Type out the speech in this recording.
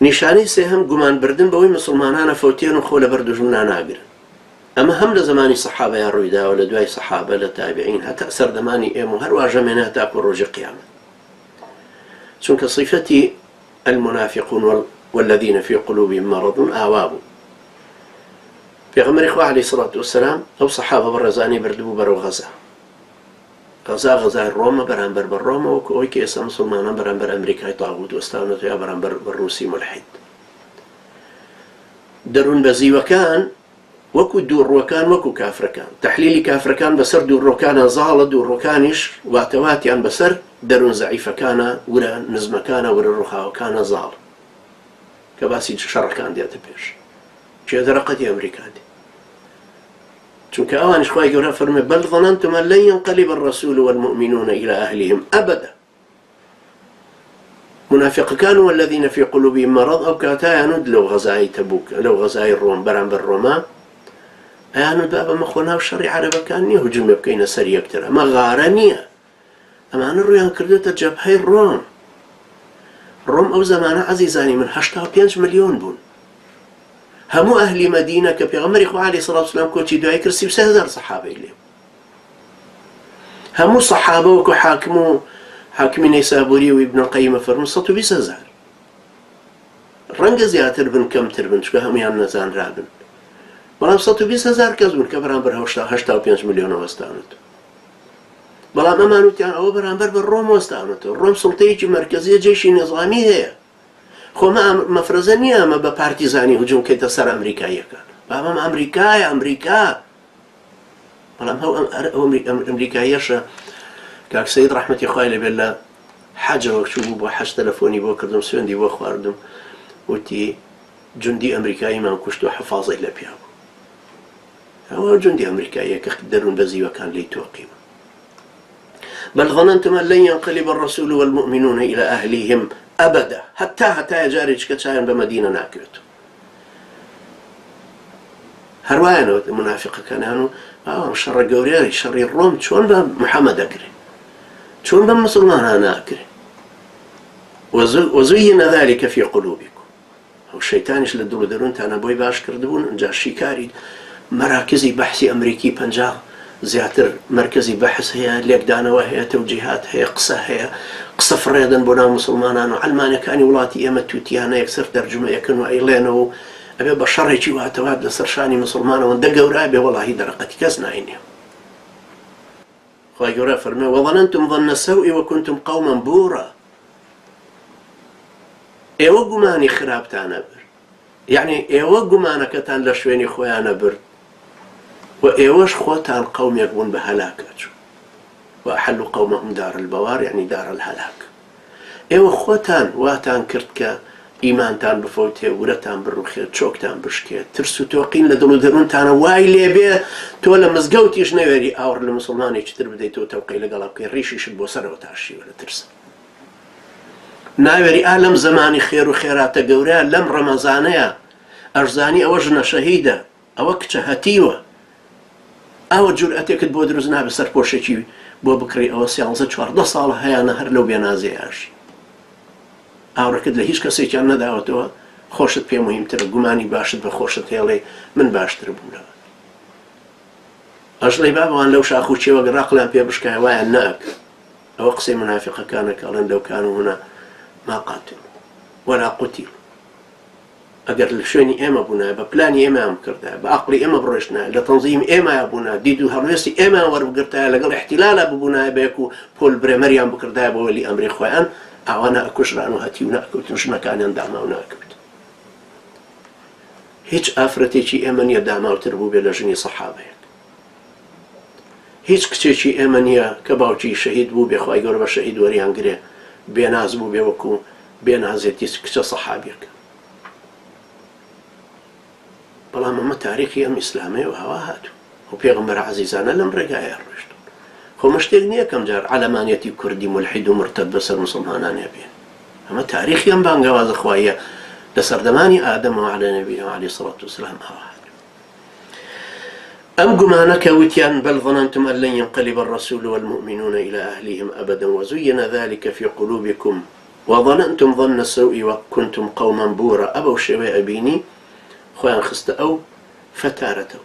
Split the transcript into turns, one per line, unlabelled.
نیشانەی سێهەم گومان بردن بەوەی مسلمانانە فەوتێن و خۆ لە بەر دوژمنان ناگرن. ئەمە هەم لە زمانی سەحابەیان ڕوویداوە، لە دوای سەحابە، لە تابعین، هەتا سەردەمانی ئێمە و هەروە ژەمێنێ تاکو ڕۆژی قیامەت. چونکە صیفەتی المنافقون والذين في قلوبهم مرض ئاوا بوو. پێغەمبەری خوا عەلەیهی سەڵات وەسەلام ئەو سەحابە بەڕێزانی بردبوو بەرەو غەزا. غەزای ڕۆمە بەرامبەر بە ڕۆمە، وەکو ئەوەی کە ئێستا مسلمانان بەرامبەر ئەمریکای تاغوت وەستاونەتەوە یا بەرامبەر بە ڕووسی مولحید. دەروون بەزیوەکان وەکو دووڕوەکان وەکو کافرەکان. تەحلیلی کافرەکان بەسەر دووڕۆکانە زاڵە، دووڕۆکانیش واتەواتیان بەسەر دەروون زەعیفەکانە، ورە نزمەکانە، ورە ڕووخاوەکانە زاڵ، کە باسی شەڕەکان دێتە پێش. کێدەرەقەتی ئەمریکاتی. چونکە ئەوانیش خوای گەورە فەرمێ بەل ظەنەنتم ئەن لەن ينقلب الرسول والمؤمنون إلى أهلهم أبدا. منافقەکان والذين في قلوبهم مرض ئەو کاتایانود لەو غەزای تەبوک، لەو غەزای ڕۆم بەرامبەر ڕۆما، ئەیانود با بەمە خۆ ناو شەڕی عەرەبەکان نییە هجوومێ بکەینە سەر یەکتر، ئەمە غارە نییە. ئەمانە ڕوویان کردوتە جەبهەی ڕۆم. ڕۆم ئەو زەمانە عەزیزانی من 85 ملیۆن بوون. هەموو ئەهلی مەدینە کە پێغەمبەری خوا عەلەیهی سەڵات وسەلام کۆچی دوای کرد 300,000 سەحابەی لێ. هەموو سەحابە وەکو حاکمی نەیسابووری و ئیبن القەیمە فەرموو 120,000. ڕەنگە زیاتر بن کەمتر بن، چونکە هەمویان نەزانرابن. بەڵام 120,000 کەس بوون کە بەرامبەر 85 ملیۆنەوە وەستاونەتەوە. بەڵام ئەمان وتیان ئەوە بەرامبەر بە ڕۆم وەستاونەتەوە. ڕۆم سوڵتەیەکی مەرکەزیە، جێشی نظامی هەیە. خۆمە مەفرەزە نییە ئەمە بە پارتیزانی هجووم کەیتە سەر ئەمریکاییەکان. بابەم ئەمریکایە، ئەمریکا. بەڵام ئەو ئەمریکاییەشە کاک سەید ڕەحمەتی خوای لەبێت لە حەجەوە چوو بوو بۆ حەج تەلەفۆنی بۆ کردم، سوێندی بۆ خواردم، وتی جوندی ئەمریکاییمان کوشت و حەفاظەی لە پیا بوو. ئەوە جوندی ئەمریکاییە کە دەروون بەزیوەکان لی تۆقیمە. بل ظننتم أن لن ينقلب الرسول والمؤمنون إلى أهلهم أبدا حتى جاري كتشاين بمدينة ناكرته. هروانو المنافق كانوا شر قورياري شر الروم شون محمد أكري شون بمسلمان أنا أكري وزين ذلك في قلوبكم. أو الشيطانش للدول درون تانا بوي باش كردبون جا شيكاري مراكزي بحثي أمريكي بنجا زیاتر مرکزی بحث هەیە، لێکدانەوە هەیە، تەوجیهات هەیە، قسە هەیە، قسە فڕێدەن بۆ ناو مسلمانان و عەلمانیەکانی وڵاتی ئێمە تووتیانە یەکسەر تەرجمەیەکەن و ئەیڵێنەوە و ئەبێ بە شەڕێکی واتەوات لەسەر شانی مسلمانەوە دەگەورای بێ وەڵاهی دەرەقەتی کەس ناینێ. خوای گەورە فەرمێ وەظەنەنتم ظەنە السەوء وەکونتم قەومًا بوورا. ئێوە گومانی خراپتانە برد، یعنی ئێوە گومانەکەتان لە شوێنی خۆیانە برد و ئێوەش خۆتان قەومێک بوون بە هەلاکە وأحلوا قومهم دار البوار يعني دار الهلاك. ئێوە خۆتان واتان کرد کە ئیمانتان بفەوتێ، ورەتان بڕوخێت، چۆکتان بشکێت، ترس و تۆقین لە دڵ و دەروونتانە وای لێبێ تۆ لە مزگەوتیش نەوێری ئاور لە مسلمانێکی تر بدەیتەوە تەوقەی لەگەڵا بکەی، ڕیشیشت بۆ سەرەوە تاشیوە لە ترس. ناوێری لەم زەمانی خێر و خێراتە گەورەیە، لەم ڕەمەزانەیە ئەرزانی ئەوە ژنە شەهیدە، ئەوە کچە هەتیوە، ئەوە جورئەتێکت بۆ دروست نابێ سەرپۆشێکی بۆ بکڕی، ئەوە 13-14 ساڵە هەیەنە هەر لەو بێنازەیەشی ئاورەکەت لە هیچ کەسێکیان نەداوەتەوە، خۆشت پێ مهمترە، گومانی باشت بە خۆشت هێڵێ من باشتر بوومەوە. ئەژڵەی بابەوان لەو شاخ و چێوە ڕاقلیان پێ بشکای وایان نەئەکە. ئەوە قسەی منافقەکانە کەڵێن لەو کان و هنا ما قاتل ولا قتل. ئەگەر لە شوێنی ئێمە بوونایە، بە پلانی ئێمەیان بکردایە، بە عەقڵی ئێمە بڕۆشتنایە، لە تەنزیم ئێمەیە بوونایە، دید و هەڵوێستی ئێمەیان وەربگرتایە، لەگەڵ احتیلالە ببوونایە بەیەک و پۆل برێمەریان بکردایە بە وەلی ئەمری خۆیان، ئەوانە ئەکوژران و هەتی و ناکەوتن، ژنەکانیان داماو ناکەوت. هیچ ئافرەتێکی ئێمە نییە داماوتر بوو بێ لە ژنی سەحابەیەک. هیچ کچێکی ئێمە نییە کە باوکی شەهید بوو بێ، خوای گەورە بە شەهید وەریان گرێ، بێناز بوو بێ وەکو بێنازێتی کچە سەحابیەکە. بەڵام ئەمە تاریخی ئەم ئیسلامەیە و هەوا هاتوو و پێغەمبەر عەزیزانە لەم ڕێگایە ڕۆیشتون. خۆمە شتێک نییە کەم جار عەلەمانیەتی کوردی مولحید و مرتەد بەسەر مسلمانان هەبێن. ئەمە تاریخی ئەم بانگەوازە خوایە لە سەردەمانی ئادەمەوە عەلەی نەبینا عەلەیهی سەڵات وسەلام هەوا هاتوو. ئەم گومانە کە وتیان بەل ظەنەنتم ئەن لەن ينقلب الرسول والمؤمنون إلى أهلهم أبدا وزين ذلك في قلوبكم وظننتم ظن السوء وكنتم قوما بورا. أبو شوي أبيني خوان خست أو فتارته